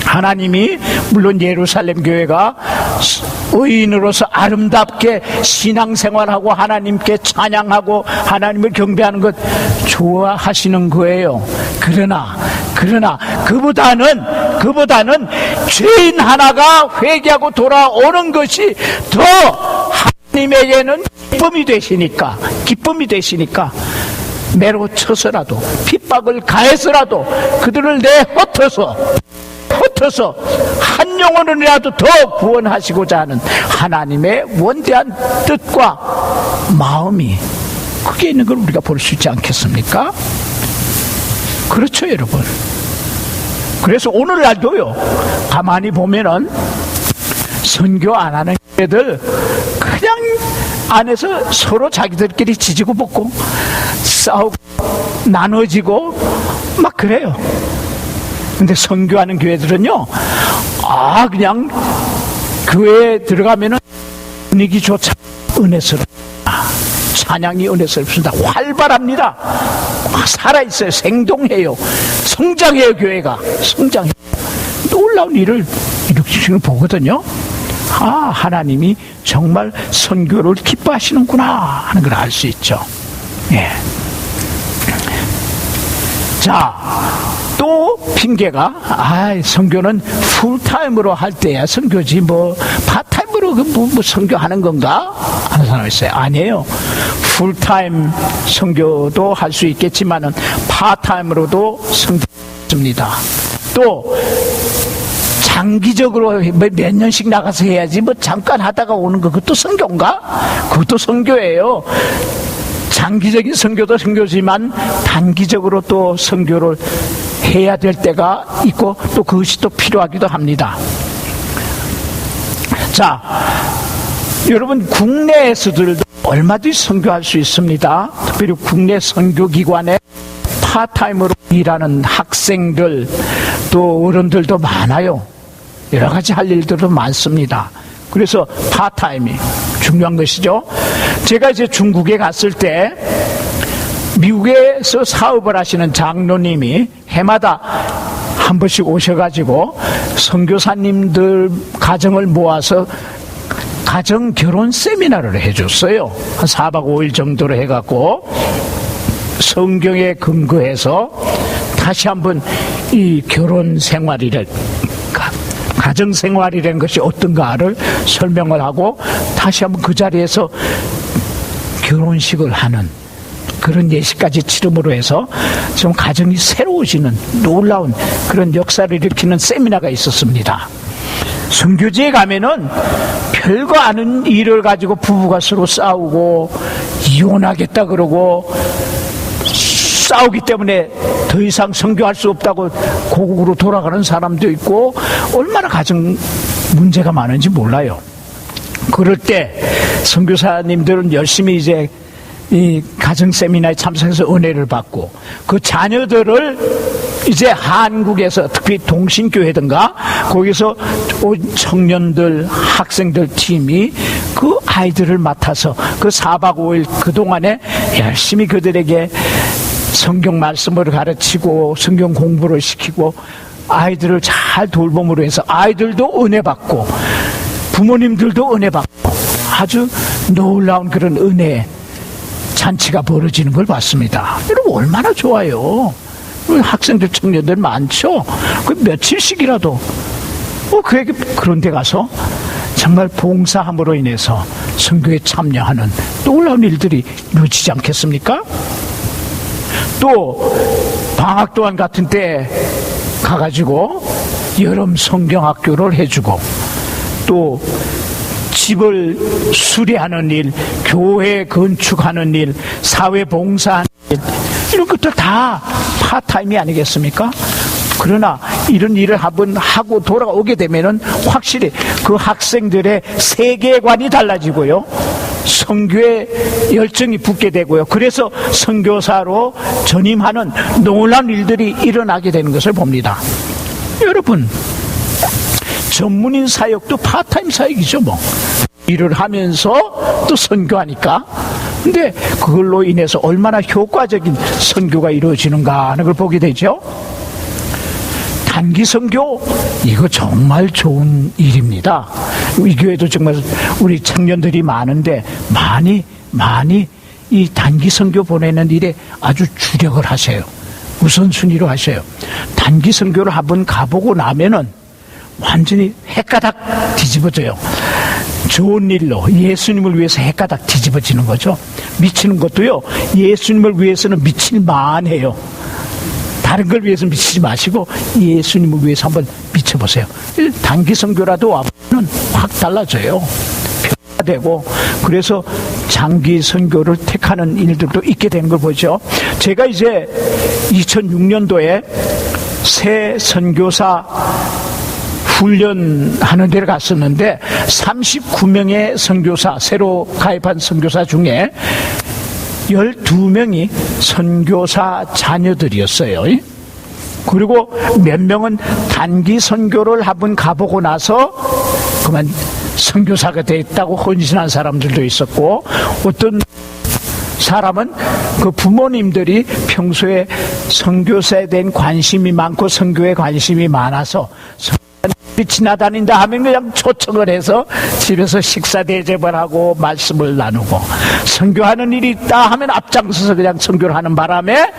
하나님이 물론 예루살렘 교회가 의인으로서 아름답게 신앙생활하고 하나님께 찬양하고 하나님을 경배하는 것 좋아하시는 거예요. 그러나 그보다는 죄인 하나가 회개하고 돌아오는 것이 더 하나님에게는 기쁨이 되시니까 매로 쳐서라도 핍박을 가해서라도 그들을 내쫓아서 한 영혼을이라도 더 구원하시고자 하는 하나님의 원대한 뜻과 마음이 그게 있는 걸 우리가 볼 수 있지 않겠습니까? 그렇죠, 여러분. 그래서 오늘날도요, 가만히 보면은 선교 안 하는 애들 그냥 안에서 서로 자기들끼리 지지고 볶고 싸우고 나눠지고 막 그래요. 근데 선교하는 교회들은요, 그냥 교회에 들어가면은 분위기조차 은혜스럽다. 찬양이 은혜스럽습니다. 활발합니다. 살아있어요. 생동해요. 성장해요. 교회가 성장해요. 놀라운 일을 이렇게 보거든요. 하나님이 정말 선교를 기뻐하시는구나 하는 걸 알 수 있죠. 예. 자, 또 핑계가 선교는 풀타임으로 할 때야 선교지 뭐 파타임으로 뭐 선교하는 건가 하는 사람이 있어요. 아니에요. 풀타임 선교도 할 수 있겠지만은 파타임으로도 선교합니다. 또 장기적으로 몇 년씩 나가서 해야지 뭐 잠깐 하다가 오는 거 그것도 선교인가? 그것도 선교예요. 장기적인 선교도 선교지만 단기적으로 또 선교를 해야 될 때가 있고 또 그것이 또 필요하기도 합니다. 자, 여러분 국내에서들도 얼마든지 선교할 수 있습니다. 특별히 국내 선교기관에 파타임으로 일하는 학생들 또 어른들도 많아요. 여러 가지 할 일들도 많습니다. 그래서 파타임이 중요한 것이죠. 제가 이제 중국에 갔을 때 미국에서 사업을 하시는 장로님이 해마다 한 번씩 오셔가지고 선교사님들 가정을 모아서 가정 결혼 세미나를 해줬어요. 한 4박 5일 정도로 해갖고 성경에 근거해서 다시 한번 이 결혼 생활이란 가정 생활이라는 것이 어떤가를 설명을 하고 다시 한번 그 자리에서 결혼식을 하는 그런 예식까지 치름으로 해서 좀 가정이 새로워지는 놀라운 그런 역사를 일으키는 세미나가 있었습니다. 선교지에 가면은 별거 아닌 일을 가지고 부부가 서로 싸우고 이혼하겠다 그러고 싸우기 때문에 더 이상 선교할 수 없다고 고국으로 돌아가는 사람도 있고 얼마나 가정 문제가 많은지 몰라요. 그럴 때 선교사님들은 열심히 이제 이 가정 세미나에 참석해서 은혜를 받고 그 자녀들을 이제 한국에서 특히 동신교회든가 거기서 청년들 학생들 팀이 그 아이들을 맡아서 그 4박 5일 그동안에 열심히 그들에게 성경 말씀을 가르치고 성경 공부를 시키고 아이들을 잘 돌봄으로 해서 아이들도 은혜 받고 부모님들도 은혜 받고 아주 놀라운 그런 은혜 잔치가 벌어지는 걸 봤습니다. 여러분 얼마나 좋아요. 학생들 청년들 많죠. 그 며칠씩이라도 그런 데 가서 정말 봉사함으로 인해서 선교에 참여하는 놀라운 일들이 이루어지지 않겠습니까? 또 방학도안 같은 때 가가지고 여름 성경학교를 해주고 또 집을 수리하는 일, 교회 건축하는 일, 사회 봉사하는 일 이런 것들 다 파타임이 아니겠습니까? 그러나 이런 일을 한번 하고 돌아오게 되면은 확실히 그 학생들의 세계관이 달라지고요. 선교에 열정이 붙게 되고요. 그래서 선교사로 전임하는 놀라운 일들이 일어나게 되는 것을 봅니다. 여러분, 전문인 사역도 파타임 사역이죠, 뭐. 일을 하면서 또 선교하니까. 근데 그걸로 인해서 얼마나 효과적인 선교가 이루어지는가 하는 걸 보게 되죠. 단기 선교, 이거 정말 좋은 일입니다. 이 교회도 정말 우리 청년들이 많은데 많이 이 단기 선교 보내는 일에 아주 주력을 하세요. 우선순위로 하세요. 단기 선교를 한번 가보고 나면은 완전히 헷가닥 뒤집어져요. 좋은 일로 예수님을 위해서 헷가닥 뒤집어지는 거죠. 미치는 것도요, 예수님을 위해서는 미칠만 해요. 다른 걸 위해서 미치지 마시고 예수님을 위해서 한번 미쳐보세요. 단기 선교라도 와보면 확 달라져요. 변화되고. 그래서 장기 선교를 택하는 일들도 있게 되는 걸 보죠. 제가 이제 2006년도에 새 선교사 훈련하는 데를 갔었는데 39명의 선교사, 새로 가입한 선교사 중에 12명이 선교사 자녀들이었어요. 그리고 몇 명은 단기 선교를 한번 가보고 나서 그만 선교사가 됐다고 헌신한 사람들도 있었고, 어떤 사람은 그 부모님들이 평소에 선교사에 대한 관심이 많고 선교에 관심이 많아서 지나다닌다 하면 그냥 초청을 해서 집에서 식사 대접을 하고 말씀을 나누고, 선교하는 일이 있다 하면 앞장서서 그냥 선교를 하는 바람에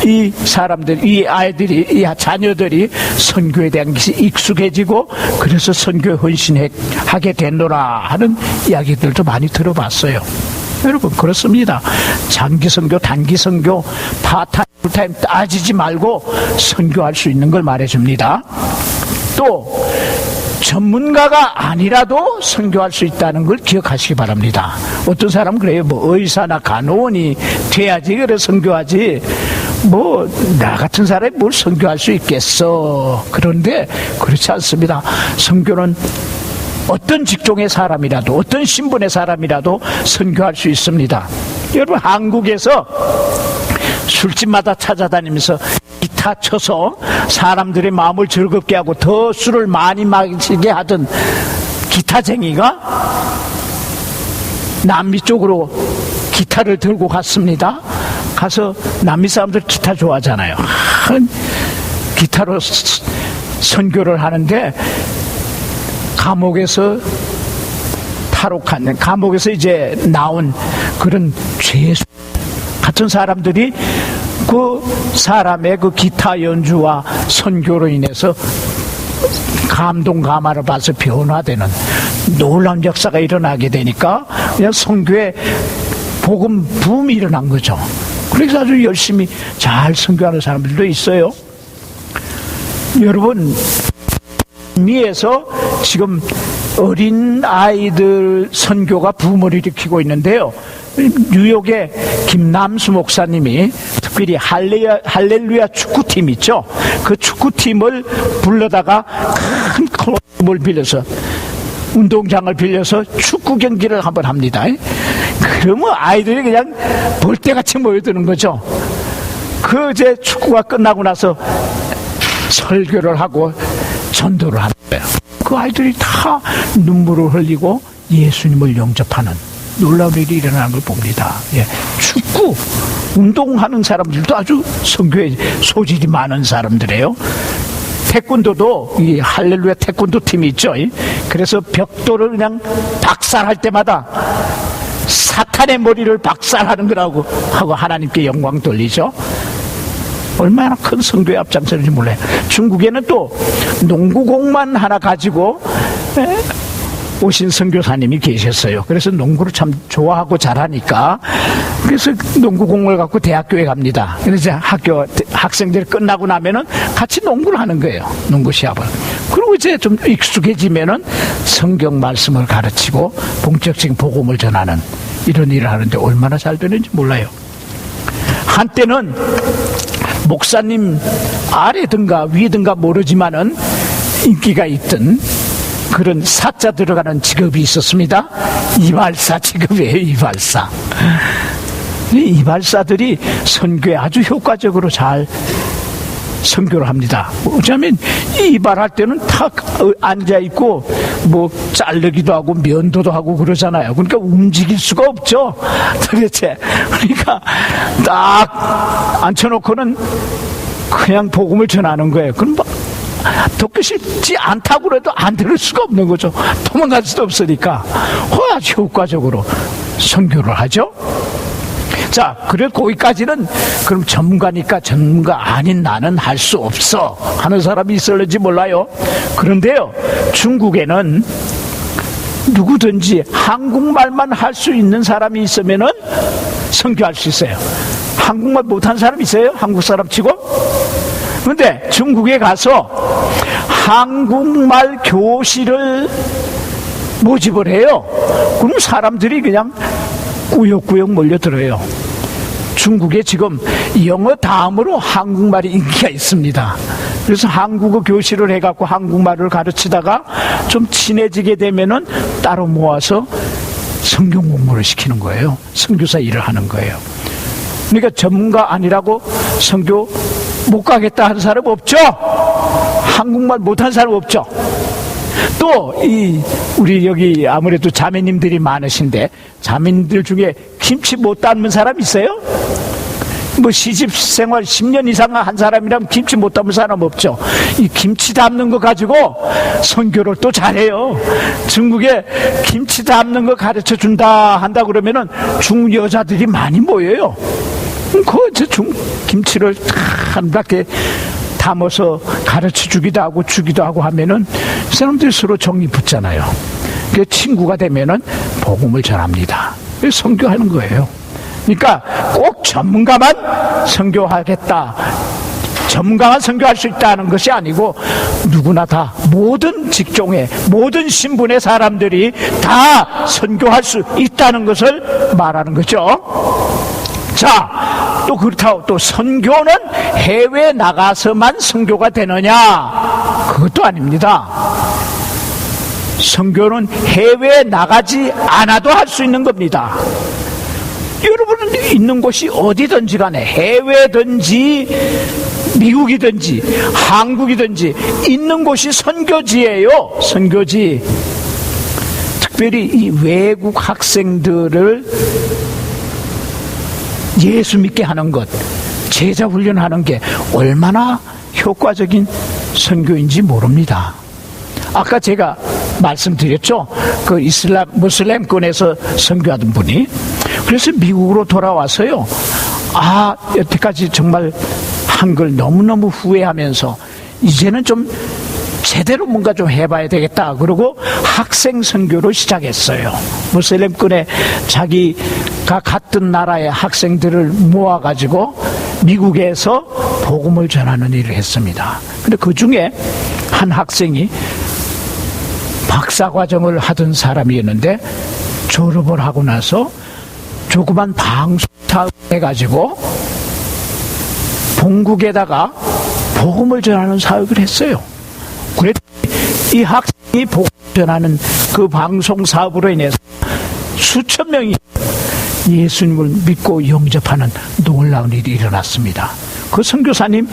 이 사람들, 이 아이들이, 이 자녀들이 선교에 대한 것이 익숙해지고 그래서 선교에 헌신하게 됐노라 하는 이야기들도 많이 들어봤어요. 여러분, 그렇습니다. 장기 선교, 단기 선교, 파타임, 풀타임 따지지 말고 선교할 수 있는 걸 말해줍니다. 또 전문가가 아니라도 선교할 수 있다는 걸 기억하시기 바랍니다. 어떤 사람은 그래요. 뭐 의사나 간호원이 돼야지 그래 선교하지, 뭐 나 같은 사람이 뭘 선교할 수 있겠어. 그런데 그렇지 않습니다. 선교는 어떤 직종의 사람이라도, 어떤 신분의 사람이라도 선교할 수 있습니다. 여러분, 한국에서 술집마다 찾아다니면서 기타 쳐서 사람들의 마음을 즐겁게 하고 더 술을 많이 마시게 하던 기타쟁이가 남미 쪽으로 기타를 들고 갔습니다. 가서 남미 사람들 기타 좋아하잖아요. 기타로 선교를 하는데 감옥에서 탈옥한, 감옥에서 이제 나온 그런 죄수 같은 사람들이 그 사람의 그 기타 연주와 선교로 인해서 감동 감화를 봐서 변화되는 놀라운 역사가 일어나게 되니까 그냥 선교의 복음 붐이 일어난 거죠. 그래서 아주 열심히 잘 선교하는 사람들도 있어요. 여러분, 미에서 지금 어린 아이들 선교가 붐을 일으키고 있는데요. 뉴욕의 김남수 목사님이 특별히 할렐루야 축구팀 있죠. 그 축구팀을 불러다가 큰 클럽을 빌려서, 운동장을 빌려서 축구 경기를 한번 합니다. 그러면 아이들이 그냥 벌떼같이 모여드는 거죠. 그 이제 축구가 끝나고 나서 설교를 하고 전도를 하는 거예요. 그 아이들이 다 눈물을 흘리고 예수님을 영접하는 놀라운 일이 일어나는 걸 봅니다. 예. 축구, 운동하는 사람들도 아주 선교에 소질이 많은 사람들이에요. 태권도도 이 할렐루야 태권도 팀이 있죠. 그래서 벽돌을 그냥 박살할 때마다 사탄의 머리를 박살하는 거라고 하고 하나님께 영광 돌리죠. 얼마나 큰 선교에 앞장서는지 몰라요. 중국에는 또 농구공만 하나 가지고 오신 선교사님이 계셨어요. 그래서 농구를 참 좋아하고 잘하니까 그래서 농구공을 갖고 대학교에 갑니다. 그래서 학생들이 끝나고 나면은 같이 농구를 하는 거예요. 농구 시합을. 그리고 이제 좀 익숙해지면은 성경 말씀을 가르치고 본격적인 복음을 전하는 이런 일을 하는데 얼마나 잘 되는지 몰라요. 한때는 목사님 아래든가 위든가 모르지만은 인기가 있던 그런 사자 들어가는 직업이 있었습니다. 이발사 직업이에요. 이발사. 이발사들이 선교에 아주 효과적으로 잘 선교를 합니다. 어쩌면 이발할 때는 탁 앉아있고 뭐 자르기도 하고 면도도 하고 그러잖아요. 그러니까 움직일 수가 없죠. 도대체. 그러니까 딱 앉혀놓고는 그냥 복음을 전하는 거예요. 그럼 뭐 듣기 쉽지 않다고 해도 안 들을 수가 없는 거죠. 도망갈 수도 없으니까 아주 효과적으로 선교를 하죠. 자, 그래 거기까지는 그럼 전문가니까 전문가 아닌 나는 할 수 없어 하는 사람이 있을는지 몰라요. 그런데요, 중국에는 누구든지 한국말만 할 수 있는 사람이 있으면은 선교할 수 있어요. 한국말 못하는 사람 있어요? 한국 사람 치고? 그런데 중국에 가서 한국말 교실을 모집을 해요. 그럼 사람들이 그냥 꾸역꾸역 몰려들어요. 중국에 지금 영어 다음으로 한국말이 인기가 있습니다. 그래서 한국어 교실을 해갖고 한국말을 가르치다가 좀 친해지게 되면은 따로 모아서 성경 공부를 시키는 거예요. 선교사 일을 하는 거예요. 그러니까 전문가 아니라고 선교 못 가겠다 하는 사람 없죠? 한국말 못하는 사람 없죠? 또 우리 여기 아무래도 자매님들이 많으신데 자매님들 중에 김치 못 담는 사람 있어요? 뭐 시집 생활 10년 이상 한 사람이라면 김치 못 담는 사람 없죠. 이 김치 담는 거 가지고 선교를 또 잘해요. 중국에 김치 담는 거 가르쳐 준다 한다 그러면은 중국 여자들이 많이 모여요. 김치를 한 바퀴 담아서 가르쳐 주기도 하고 하면은 사람들이 서로 정이 붙잖아요. 그 친구가 되면은 복음을 전합니다. 선교하는 거예요. 그러니까 꼭 전문가만 선교하겠다, 전문가만 선교할 수 있다는 것이 아니고 누구나 다 모든 직종의 모든 신분의 사람들이 다 선교할 수 있다는 것을 말하는 거죠. 자, 또 그렇다고 또 선교는 해외 나가서만 선교가 되느냐? 그것도 아닙니다. 선교는 해외에 나가지 않아도 할 수 있는 겁니다. 여러분은 있는 곳이 어디든지 간에 해외든지 미국이든지 한국이든지 있는 곳이 선교지예요. 선교지. 특별히 이 외국 학생들을 예수 믿게 하는 것, 제자 훈련하는 게 얼마나 효과적인 선교인지 모릅니다. 아까 제가 말씀드렸죠. 그 무슬림권에서 선교하던 분이. 그래서 미국으로 돌아와서요. 여태까지 정말 한 걸 너무너무 후회하면서 이제는 좀 제대로 뭔가 좀 해봐야 되겠다. 그러고 학생 선교를 시작했어요. 무슬림권에 자기가 갔던 나라의 학생들을 모아가지고 미국에서 복음을 전하는 일을 했습니다. 근데 그 중에 한 학생이 박사과정을 하던 사람이었는데 졸업을 하고 나서 조그만 방송사업을 해가지고 본국에다가 복음을 전하는 사역을 했어요. 그랬더니 이 학생이 복음을 전하는 그 방송 사업으로 인해서 수천 명이 예수님을 믿고 영접하는 놀라운 일이 일어났습니다. 그 선교사님